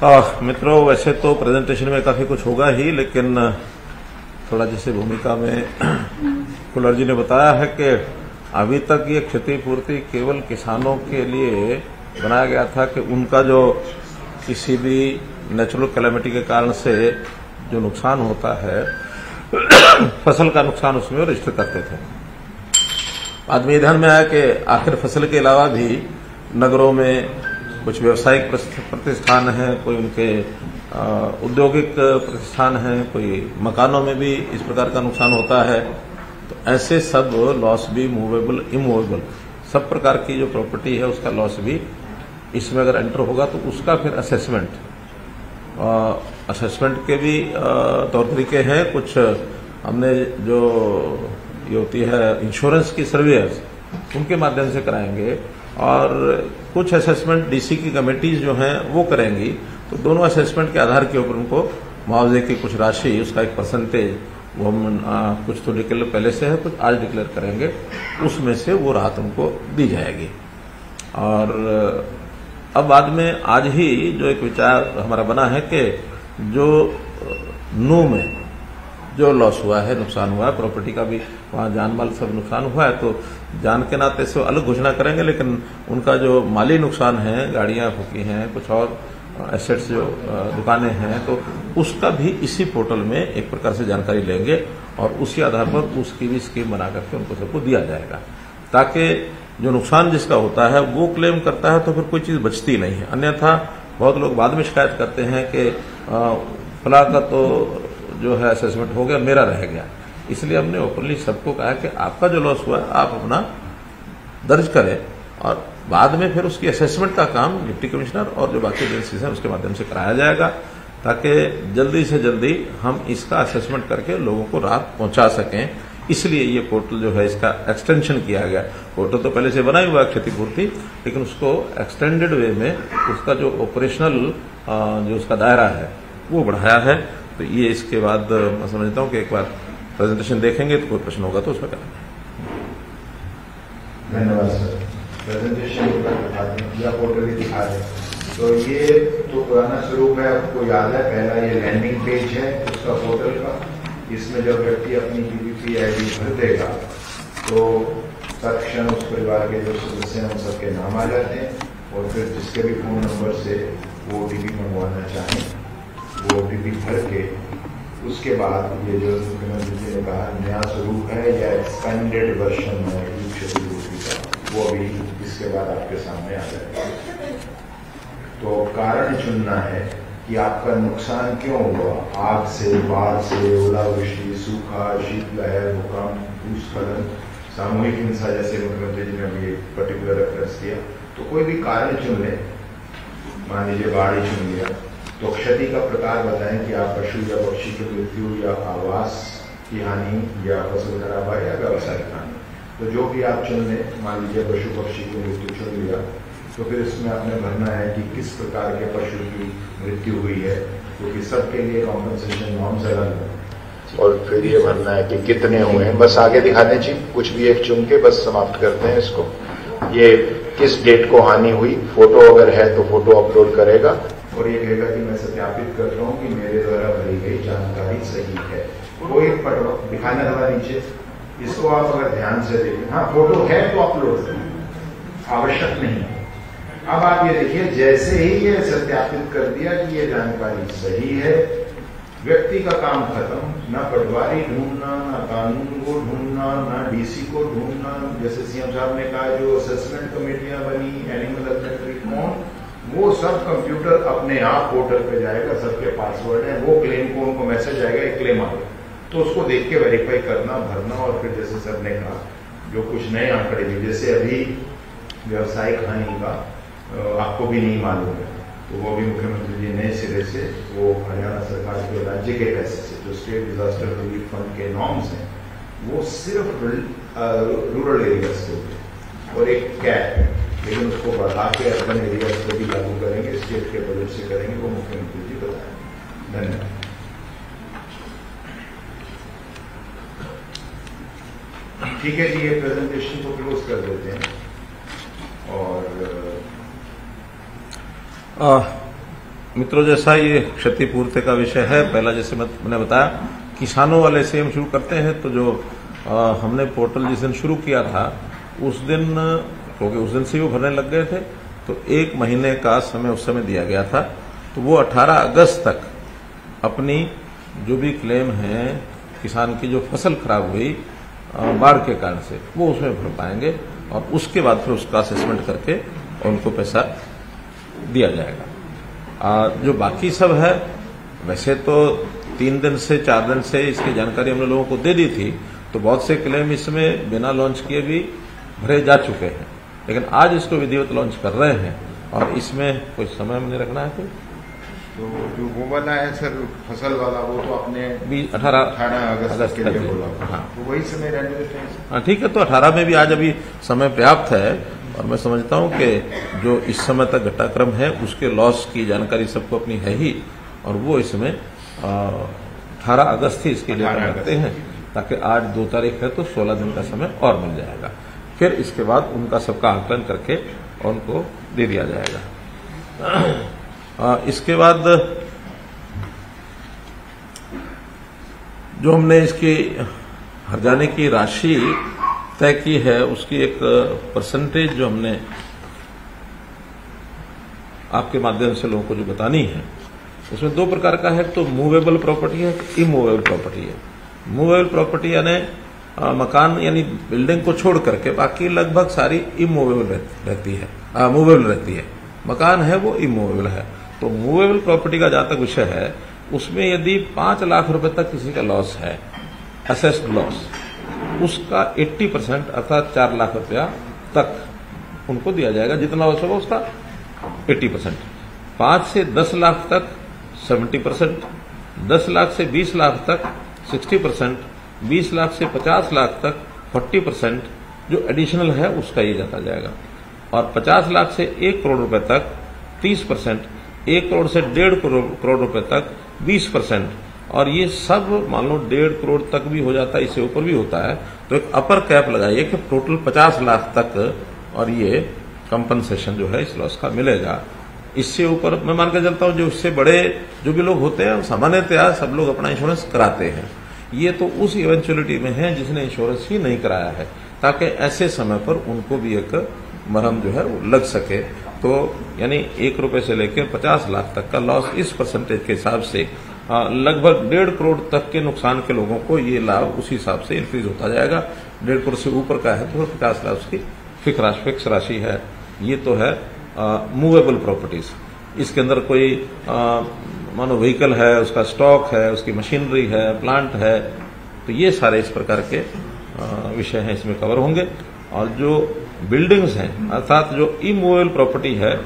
मित्रों, वैसे तो प्रेजेंटेशन में काफी कुछ होगा ही, लेकिन थोड़ा जैसे भूमिका में कुलर जी ने बताया है कि अभी तक ये क्षतिपूर्ति केवल किसानों के लिए बनाया गया था कि उनका जो किसी भी नेचुरल कैलेमिटी के कारण से जो नुकसान होता है फसल का नुकसान उसमें रजिस्टर करते थे। बाद में ध्यान में आया कि आखिर फसल के अलावा भी नगरों में कुछ व्यावसायिक प्रतिष्ठान हैं, कोई उनके औद्योगिक प्रतिष्ठान हैं, कोई मकानों में भी इस प्रकार का नुकसान होता है। तो ऐसे सब लॉस भी मूवेबल इमूवेबल सब प्रकार की जो प्रॉपर्टी है उसका लॉस भी इसमें अगर एंटर होगा तो उसका फिर असेसमेंट के भी तौर तरीके हैं। कुछ हमने जो ये होती है इंश्योरेंस की सर्विस उनके माध्यम से कराएंगे और कुछ असेसमेंट डीसी की कमेटीज जो हैं वो करेंगी। तो दोनों असेसमेंट के आधार के ऊपर उनको मुआवजे की कुछ राशि, उसका एक परसेंटेज वो हम कुछ तो डिक्लेयर पहले से है, कुछ आज डिक्लेयर करेंगे, उसमें से वो राहत उनको दी जाएगी। और अब बाद में आज ही जो एक विचार हमारा बना है कि जो नू में जो लॉस हुआ है, नुकसान हुआ है, प्रॉपर्टी का भी वहां जान माल सब नुकसान हुआ है, तो जान के नाते से अलग घोषणा करेंगे, लेकिन उनका जो माली नुकसान है, गाड़ियां फूकी हैं, कुछ और एसेट्स जो दुकानें हैं, तो उसका भी इसी पोर्टल में एक प्रकार से जानकारी लेंगे और उसी आधार पर उसकी भी स्कीम बना करके उनको सबको दिया जाएगा, ताकि जो नुकसान जिसका होता है वो क्लेम करता है तो फिर कोई चीज बचती नहीं है। अन्यथा बहुत लोग बाद में शिकायत करते हैं कि फला का तो जो है असेसमेंट हो गया, मेरा रह गया। इसलिए हमने ओपनली सबको कहा कि आपका जो लॉस हुआ है आप अपना दर्ज करें और बाद में फिर उसकी असेसमेंट का काम डिप्टी कमिश्नर और जो बाकी एजेंसीज हैं उसके माध्यम से कराया जाएगा, ताकि जल्दी से जल्दी हम इसका असेसमेंट करके लोगों को राहत पहुंचा सकें। इसलिए ये पोर्टल जो है इसका एक्सटेंशन किया गया। पोर्टल तो पहले से बना ही हुआ है क्षतिपूर्ति, लेकिन उसको एक्सटेंडेड वे में उसका जो ऑपरेशनल जो उसका दायरा है वो बढ़ाया है। तो ये इसके बाद मैं समझता हूँ कि एक बार प्रेजेंटेशन देखेंगे तो कोई प्रश्न होगा तो उसमें करेंगे। धन्यवाद सर। प्रेजेंटेशन या पोर्टल भी दिखा रहे, तो ये तो पुराना स्वरूप है, आपको याद है। पहला ये लैंडिंग पेज है उसका पोर्टल का, इसमें जब व्यक्ति अपनी पीपीपी आईडी भर देगा तो तत्क्षण उस परिवार के जो सदस्य हैं उन सबके नाम आ जाते हैं और फिर जिसके भी फोन नंबर से वो ओटीपी मंगवाना चाहें वो ओटीपी भर के उसके बाद ये जो मुख्यमंत्री जी ने कहा नया स्वरूप है या एक्सपेंडेड वर्जन है क्षतिपूर्ति का, वो अभी इसके बाद आपके सामने आ जाएगा। तो कारण चुनना है कि आपका नुकसान क्यों हुआ, आग से, बाढ़ से, ओलावृष्टि, सूखा, शीतलहर, भूकंप, भूस्खलन, सामूहिक हिंसा, जैसे मुख्यमंत्री जी ने अभी पर्टिकुलर रेफरेंस दिया। तो कोई भी कारण चुन ले, मान लीजिए बाढ़ ही चुन लिया, तो क्षति का प्रकार बताएं कि आप पशु या पक्षी की मृत्यु या आवास की हानि या फसल खराब या व्यावसायिक हानि, तो जो भी आप चुन लें, मान लीजिए पशु पक्षी की मृत्यु चुन लिया, तो फिर इसमें आपने भरना है कि किस प्रकार के पशु की मृत्यु हुई है, क्योंकि सबके लिए कॉम्पनसेशन नॉर्म्स अलग है। और फिर ये भरना है कि कितने हुए हैं। बस आगे दिखाने चाहिए, कुछ भी एक चुन के बस समाप्त करते हैं इसको। ये किस डेट को हानि हुई, फोटो अगर है तो फोटो अपलोड करेगा और ये कहेगा कि मैं सत्यापित करता हूँ कि मेरे द्वारा भरी गई जानकारी सही है। कोई पटो दिखाने वाला नीचे, इसको आप अगर ध्यान से देखें, हाँ फोटो है तो अपलोड करें, आवश्यक नहीं है। अब आप ये देखिए, जैसे ही ये सत्यापित कर दिया कि ये जानकारी सही है, व्यक्ति का काम खत्म। ना पटवारी ढूंढना, ना कानून को ढूंढना, ना डीसी को ढूंढना। जैसे सीएम साहब ने कहा जो असेसमेंट कमेटियां बनी, एनिमल हस्बेंड्री कौन, वो सब कंप्यूटर अपने आप पोर्टल पे जाएगा, सबके पासवर्ड है, वो क्लेम को उनको मैसेज आएगा, एक क्लेम आ गया, तो उसको देख के वेरीफाई करना, भरना। और फिर जैसे सर ने कहा जो कुछ नए आंकड़े भी, जैसे अभी व्यावसायिक हानि का आपको भी नहीं मालूम है, तो वो भी मुख्यमंत्री जी नए सिरे से वो हरियाणा सरकार के राज्य के पैसे से जो स्टेट डिजास्टर रिलीफ फंड के नॉर्म्स हैं वो सिर्फ रूरल एरियाज के लिए और एक कैप है, लेकिन उसको बढ़ा के अर्बन एरियाज को भी लागू करेंगे, स्टेट के बजट से करेंगे, वो मुख्यमंत्री जी बताएंगे। धन्यवाद। ठीक है जी, ये प्रेजेंटेशन को क्लोज कर देते हैं। और मित्रों, जैसा ये क्षतिपूर्ति का विषय है, पहला जैसे मैंने बताया किसानों वाले से हम शुरू करते हैं। तो जो हमने पोर्टल जिस दिन शुरू किया था उस दिन, क्योंकि उस दिन से ही वो भरने लग गए थे, तो 1 महीने का समय उस समय दिया गया था। तो वो 18 अगस्त तक अपनी जो भी क्लेम है किसान की, जो फसल खराब हुई बाढ़ के कारण से, वो उसमें भर पाएंगे और उसके बाद फिर उसका असेसमेंट करके उनको पैसा दिया जाएगा। जो बाकी सब है, वैसे तो 3 दिन से 4 दिन से इसकी जानकारी हमने लोगों को दे दी थी, तो बहुत से क्लेम इसमें बिना लॉन्च किए भी भरे जा चुके हैं, लेकिन आज इसको विधिवत लॉन्च कर रहे हैं और इसमें कोई समय नहीं रखना है। तो जो वो वाला है सर, फसल वाला, वो तो आपने 18 अगस्त के लिए बोला। हाँ, तो वही समय रहने देते हैं। हाँ ठीक है, तो 18 में भी आज अभी समय पर्याप्त है और मैं समझता हूं कि जो इस समय तक घटनाक्रम है उसके लॉस की जानकारी सबको अपनी है ही, और वो इसमें 18 अगस्त ही इसके लिए रखते हैं, ताकि आज 2 तारीख है तो 16 दिन का समय और मिल जाएगा। फिर इसके बाद उनका सबका आकलन करके उनको दे दिया जाएगा। इसके बाद जो हमने इसकी हर्जाने की राशि तय की है, उसकी एक परसेंटेज जो हमने आपके माध्यम से लोगों को जो बतानी है, उसमें 2 प्रकार का है। तो मूवेबल प्रॉपर्टी है, इमूवेबल प्रॉपर्टी है। मूवेबल प्रॉपर्टी यानी मकान यानी बिल्डिंग को छोड़ करके बाकी लगभग सारी इमूवेबल रहती है, मूवेबल रहती है। मकान है वो इमूवेबल है। तो मूवेबल प्रॉपर्टी का जहां तक विषय है, उसमें यदि 5 लाख रुपए तक किसी का लॉस है, असेस्ड लॉस, उसका 80% अर्थात 4 लाख रुपया तक उनको दिया जाएगा। जितना लॉस होगा उसका 80%। 5 से 10 लाख तक 70%, 10 लाख से 20 लाख तक 60%, 20 लाख से 50 लाख तक 40% जो एडिशनल है उसका ये जाता जाएगा, और 50 लाख से 1 करोड़ रुपए तक 30%, 1 करोड़ से 1.5 करोड़ रुपए तक 20%, और ये सब मान लो 1.5 करोड़ तक भी हो जाता है, इससे ऊपर भी होता है। तो एक अपर कैप लगाइए कि टोटल 50 लाख तक, और ये कंपनसेशन जो है इस लॉस का मिलेगा। इससे ऊपर मैं मान के चलता हूं जो इससे बड़े जो भी लोग होते हैं, सामान्यतया सब लोग अपना इंश्योरेंस कराते हैं। ये तो उस इवेंचुअलिटी में है जिसने इंश्योरेंस ही नहीं कराया है, ताकि ऐसे समय पर उनको भी एक मरहम जो है वो लग सके। तो यानी 1 रुपए से लेकर 50 लाख तक का लॉस, इस परसेंटेज के हिसाब से लगभग 1.5 करोड़ तक के नुकसान के लोगों को ये लाभ उसी हिसाब से इंक्रीज होता जाएगा। 1.5 करोड़ से ऊपर का है तो 50 लाख उसकी फिक्स राशि है। ये तो है मूवेबल प्रॉपर्टीज। इसके अंदर कोई मानो व्हीकल है, उसका स्टॉक है, उसकी मशीनरी है, प्लांट है, तो ये सारे इस प्रकार के विषय हैं इसमें कवर होंगे। और जो बिल्डिंग्स हैं अर्थात जो इमूवेबल प्रॉपर्टी है,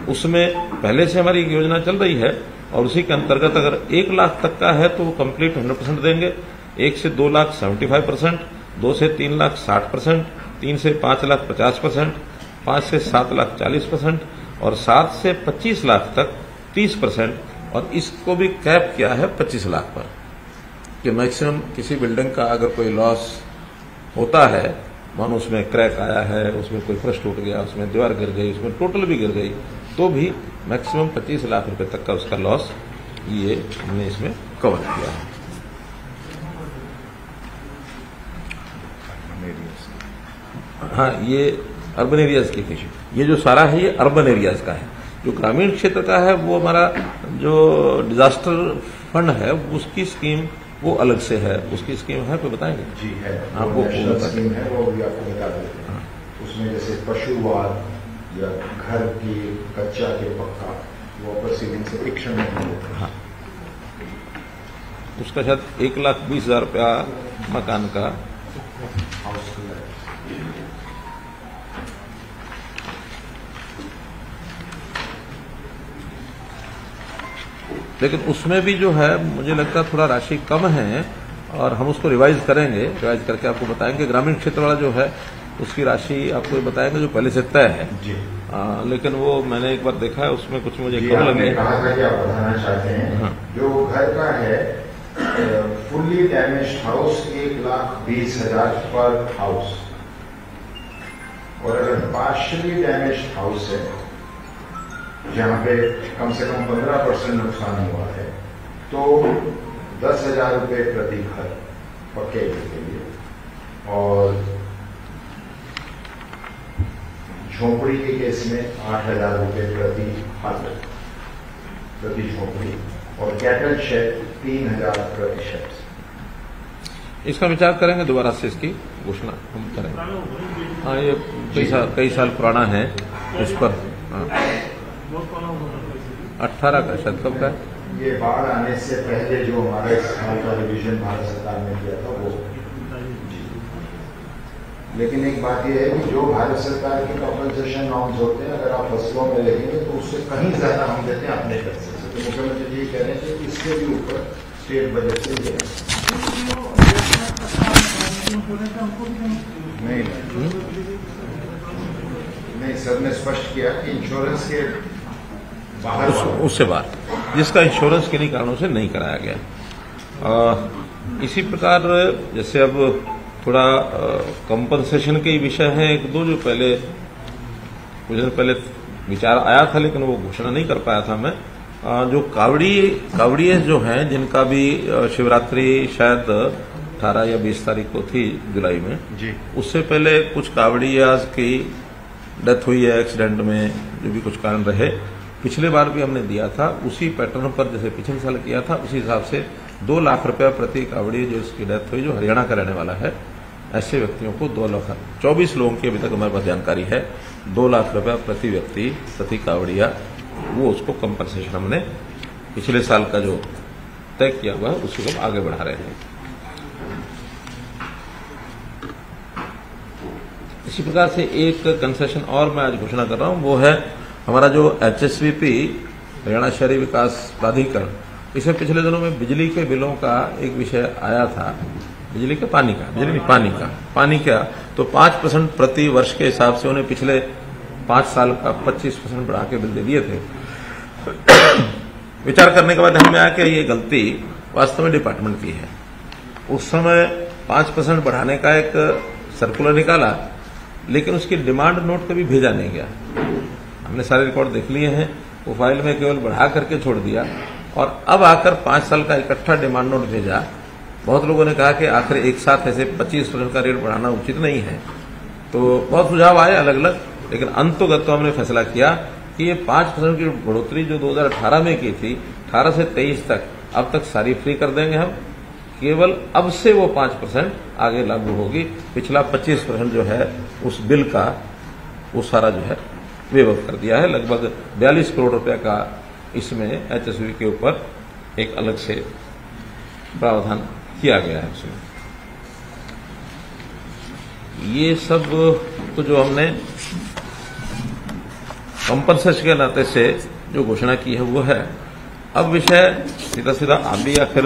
उसमें पहले से हमारी योजना चल रही है, और उसी के अंतर्गत अगर 1 लाख तक का है तो वो कंप्लीट 100% देंगे, 1 से 2 लाख 75%, 2 से 3 लाख 60%, 3 से 5 लाख 50%, 5 से 7 लाख 40%, और 7 से 25 लाख तक 30%, और इसको भी कैप किया है 25 लाख पर, कि मैक्सिमम किसी बिल्डिंग का अगर कोई लॉस होता है, मानो उसमें क्रैक आया है, उसमें कोई फर्श टूट गया, उसमें दीवार गिर गई, उसमें टोटल भी गिर गई, तो भी मैक्सिमम 25 लाख रुपए तक का उसका लॉस ये हमने इसमें कवर किया है। हाँ, ये अर्बन एरियाज की किसी, ये जो सारा है ये अर्बन एरियाज का है। जो ग्रामीण क्षेत्र का है वो हमारा जो डिजास्टर फंड है उसकी स्कीम वो अलग से है। उसकी स्कीम है, कोई बताएंगे? जी है, आपको स्कीम है, वो भी आपको बता देते हैं। उसमें जैसे पशुवाद या घर की कच्चा के पक्का, वो प्रोसीडिंग से फिक्शन नहीं होता। हाँ, उसका शायद 1,20,000 रुपया मकान का हाउस। लेकिन उसमें भी जो है मुझे लगता है थोड़ा राशि कम है, और हम उसको रिवाइज करेंगे, रिवाइज करके आपको बताएंगे। ग्रामीण क्षेत्र वाला जो है उसकी राशि आपको बताएंगे जो पहले से तय है जी। लेकिन वो मैंने एक बार देखा है, उसमें कुछ मुझे कम लगे। कहा था कि आप बताना चाहते हैं। हाँ। जो घर का है फुल्ली डैमेज हाउस 1,20,000 पर हाउस, और अगर पार्शियली डैमेज हाउस है जहां पे कम से कम 15% नुकसान हुआ है, तो 10,000 रुपये प्रति घर पक्के के लिए, और झोंपड़ी के केस में 8,000 रुपये प्रति हाथ प्रति झोंपड़ी, और कैटल शेड 3,000 प्रति शेड। इसका विचार करेंगे, दोबारा से इसकी घोषणा हम करेंगे। हाँ, ये कई साल पुराना है, उस पर 18 का शायद कब का है? ये बाढ़ आने से पहले जो हमारा इस साल का रिविजन भारत सरकार ने किया था वो। लेकिन एक बात यह है कि जो भारत सरकार के कंपनसेशन नॉर्म्स होते हैं, अगर आप फसलों में देखेंगे तो उससे कहीं ज्यादा हम देते हैं अपने पैसे से। तो मुख्यमंत्री जी कह रहे हैं कि इससे भी ऊपर स्टेट बजट से दिया। नहीं, सर ने स्पष्ट किया कि इंश्योरेंस के बाहर उससे बाहर, जिसका इंश्योरेंस किन्हीं कारणों से नहीं कराया गया। इसी प्रकार जैसे अब थोड़ा कंपनसेशन के विषय हैं एक दो, जो कुछ दिन पहले विचार आया था, लेकिन वो घोषणा नहीं कर पाया था मैं। जो कावड़िये जो हैं, जिनका भी शिवरात्रि शायद 18 या 20 तारीख को थी जुलाई में जी, उससे पहले कुछ कावड़ियाज की डेथ हुई है एक्सीडेंट में, जो भी कुछ कारण रहे। पिछले बार भी हमने दिया था उसी पैटर्न पर, जैसे पिछले साल किया था, उसी हिसाब से 2 लाख रुपया प्रति कावड़ी जो इसकी डेथ हुई, जो हरियाणा का रहने वाला है, ऐसे व्यक्तियों को 2 लाख 24 लोगों की अभी तक हमारे पास जानकारी है, 2 लाख रुपया प्रति व्यक्ति प्रति कावड़िया, वो उसको कंपनसेशन हमने पिछले साल का जो तय किया हुआ है उसको हम आगे बढ़ा रहे हैं। इसी प्रकार से एक कंसेशन और मैं आज घोषणा कर रहा हूं, वो है हमारा जो HSVP हरियाणा शहरी विकास प्राधिकरण, इसमें पिछले दिनों में बिजली के बिलों का एक विषय आया था, बिजली का पानी का तो 5% प्रति वर्ष के हिसाब से उन्हें पिछले 5 साल का 25% बढ़ा के बिल दे दिए थे। विचार करने के बाद हमें आया कि ये गलती वास्तव में डिपार्टमेंट की है। उस समय 5% बढ़ाने का एक सर्कुलर निकाला, लेकिन उसकी डिमांड नोट कभी भेजा नहीं गया। हमने सारे रिकॉर्ड देख लिए हैं, वो फाइल में केवल बढ़ा करके छोड़ दिया, और अब आकर 5 साल का इकट्ठा डिमांड नोट भेजा। बहुत लोगों ने कहा कि आखिर एक साथ ऐसे 25% का रेट बढ़ाना उचित नहीं है, तो बहुत सुझाव आए अलग अलग, लेकिन अंततोगत तो हमने फैसला किया कि ये 5% की बढ़ोतरी जो 2018 में की थी, 18 से 23 तक, अब तक सारी फ्री कर देंगे हम। केवल अब से वो 5% आगे लागू होगी। पिछला 25% जो है उस बिल का वो सारा जो है वेव कर दिया है। लगभग 42 करोड़ रुपए का इसमें HSV के ऊपर एक अलग से प्रावधान किया गया है। उसमें ये सब तो जो हमने कंपनसेशन के नाते से जो घोषणा की है वो है। अब विषय सीधा आप भी आखिर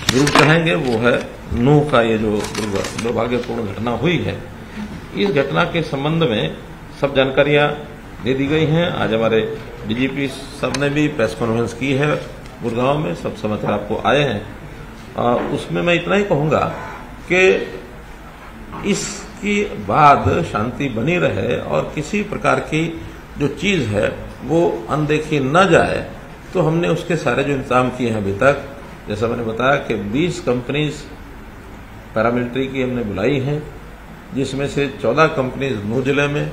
जरूर कहेंगे, वो है नूह का ये जो दुर्भाग्यपूर्ण घटना हुई है। इस घटना के संबंध में सब जानकारियां दे दी गई हैं। आज हमारे DGP साहब ने भी प्रेस कॉन्फ्रेंस की है गुड़गांव में, सब समाचार आपको आए हैं। उसमें मैं इतना ही कहूंगा कि इसके बाद शांति बनी रहे और किसी प्रकार की जो चीज है वो अनदेखी न जाए, तो हमने उसके सारे जो इंतजाम किए हैं अभी तक, जैसा मैंने बताया कि 20 कंपनीज पैरामिलिट्री की हमने बुलाई हैं, जिसमें से 14 कंपनीज नूह जिले में,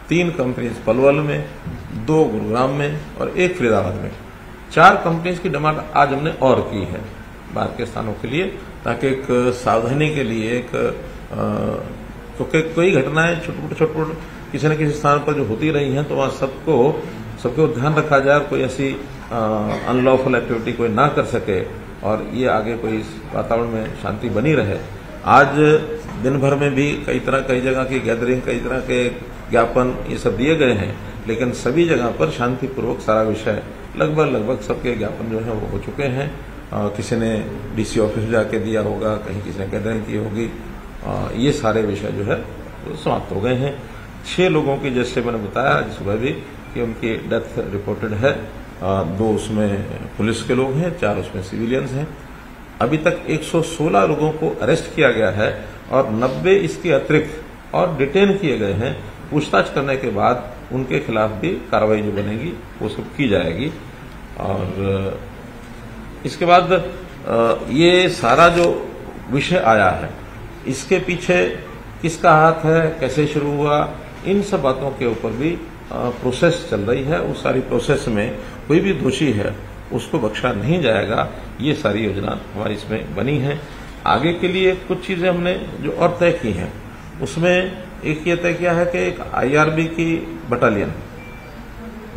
3 कंपनीज पलवल में, 2 गुरुग्राम में और 1 फरीदाबाद में। 4 कंपनीज की डिमांड आज हमने और की है बाहर के स्थानों के लिए, ताकि एक सावधानी के लिए क्योंकि कोई घटनाएं छोटे किसी न किसी स्थान पर जो होती रही हैं, तो वहां सबको ध्यान रखा जाए, कोई ऐसी अनलॉफुल एक्टिविटी कोई ना कर सके और ये आगे कोई इस वातावरण में शांति बनी रहे। आज दिन भर में भी कई जगह की गैदरिंग, कई तरह के ज्ञापन ये सब दिए गए हैं, लेकिन सभी जगह पर शांतिपूर्वक सारा विषय लगभग सबके ज्ञापन जो है वो हो चुके हैं। किसी ने DC ऑफिस जाके दिया होगा, कहीं किसी ने गैदरिंग की होगी, ये सारे विषय जो है वो समाप्त हो गए हैं। 6 लोगों की, जैसे मैंने बताया आज सुबह भी, कि उनकी डेथ रिपोर्टेड है। 2 उसमें पुलिस के लोग हैं, 4 उसमें सिविलियंस हैं। अभी तक 116 लोगों को अरेस्ट किया गया है और 90 इसके अतिरिक्त और डिटेन किए गए हैं। पूछताछ करने के बाद उनके खिलाफ भी कार्रवाई जो बनेगी वो सब की जाएगी। और इसके बाद ये सारा जो विषय आया है, इसके पीछे किसका हाथ है, कैसे शुरू हुआ, इन सब बातों के ऊपर भी प्रोसेस चल रही है। उस सारी प्रोसेस में कोई भी दोषी है उसको बख्शा नहीं जाएगा। ये सारी योजना हमारी इसमें बनी है। आगे के लिए कुछ चीजें हमने जो और तय की हैं, उसमें एक ये तय किया है कि एक IRB की बटालियन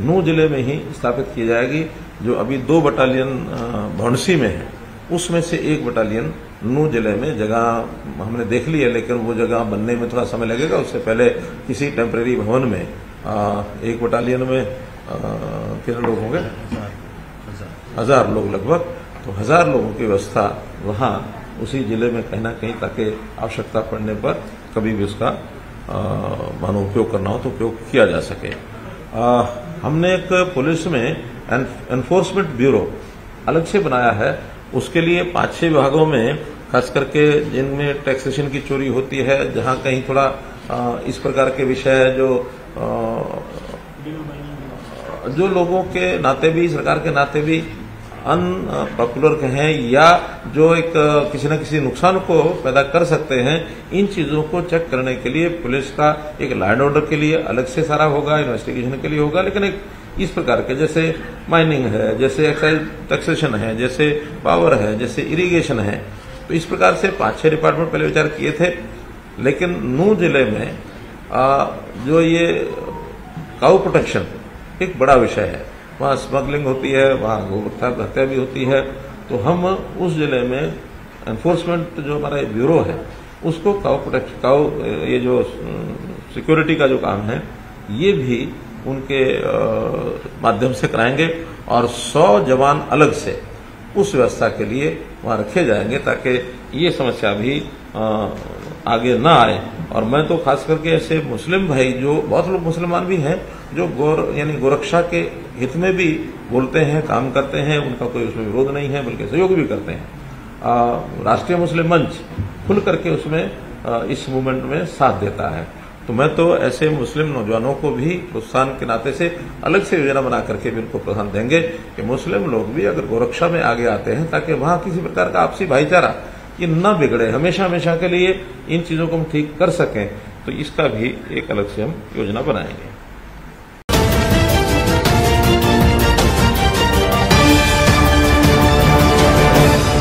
नूह जिले में ही स्थापित की जाएगी। जो अभी 2 बटालियन भौंडसी में है, उसमें से एक बटालियन नूह जिले में जगह हमने देख ली है, लेकिन वो जगह बनने में थोड़ा समय लगेगा। उससे पहले किसी टेम्परेरी भवन में एक बटालियन में कितने लोग होंगे, 1000 लोग लगभग। तो 1000 लोगों की व्यवस्था वहां उसी जिले में कहीं ना कहीं, ताकि आवश्यकता पड़ने पर कभी भी उसका मानो उपयोग करना हो तो उपयोग किया जा सके। हमने एक पुलिस में एनफोर्समेंट ब्यूरो अलग से बनाया है। उसके लिए 5-6 विभागों में, खास करके जिनमें टैक्सेशन की चोरी होती है, जहां कहीं थोड़ा इस प्रकार के विषय जो लोगों के नाते भी, सरकार के नाते भी अनपॉपुलर कहें, या जो एक किसी न किसी नुकसान को पैदा कर सकते हैं, इन चीजों को चेक करने के लिए पुलिस का एक लॉ एंड ऑर्डर के लिए अलग से सारा होगा, इन्वेस्टिगेशन के लिए होगा। लेकिन एक इस प्रकार के, जैसे माइनिंग है, जैसे एक्साइज टैक्सेशन है, जैसे पावर है, जैसे इरिगेशन है, तो इस प्रकार से 5-6 डिपार्टमेंट पहले विचार किए थे। लेकिन नूह जिले में जो ये काऊ प्रोटेक्शन एक बड़ा विषय है, वहां स्मगलिंग होती है, वहां गोवत्था हत्या भी होती है। तो हम उस जिले में एनफोर्समेंट जो हमारा ब्यूरो है, उसको काऊ ये जो सिक्योरिटी का जो काम है, ये भी उनके माध्यम से कराएंगे। और 100 जवान अलग से उस व्यवस्था के लिए वहां रखे जाएंगे, ताकि ये समस्या भी आगे ना आए। और मैं तो खास करके ऐसे मुस्लिम भाई, जो बहुत लोग मुसलमान भी हैं, जो यानी गोरक्षा के हित में भी बोलते हैं, काम करते हैं, उनका कोई उसमें विरोध नहीं है, बल्कि सहयोग भी करते हैं। राष्ट्रीय मुस्लिम मंच खुल करके उसमें इस मूवमेंट में साथ देता है। तो मैं तो ऐसे मुस्लिम नौजवानों को भी प्रोत्साहन के नाते से अलग से योजना बना करके भी उनको प्रोत्साहन देंगे कि मुस्लिम लोग भी अगर गोरक्षा में आगे आते हैं, ताकि वहां किसी प्रकार का आपसी भाईचारा ये न बिगड़े, हमेशा के लिए इन चीजों को हम ठीक कर सकें। तो इसका भी एक अलग से हम योजना बनाएंगे।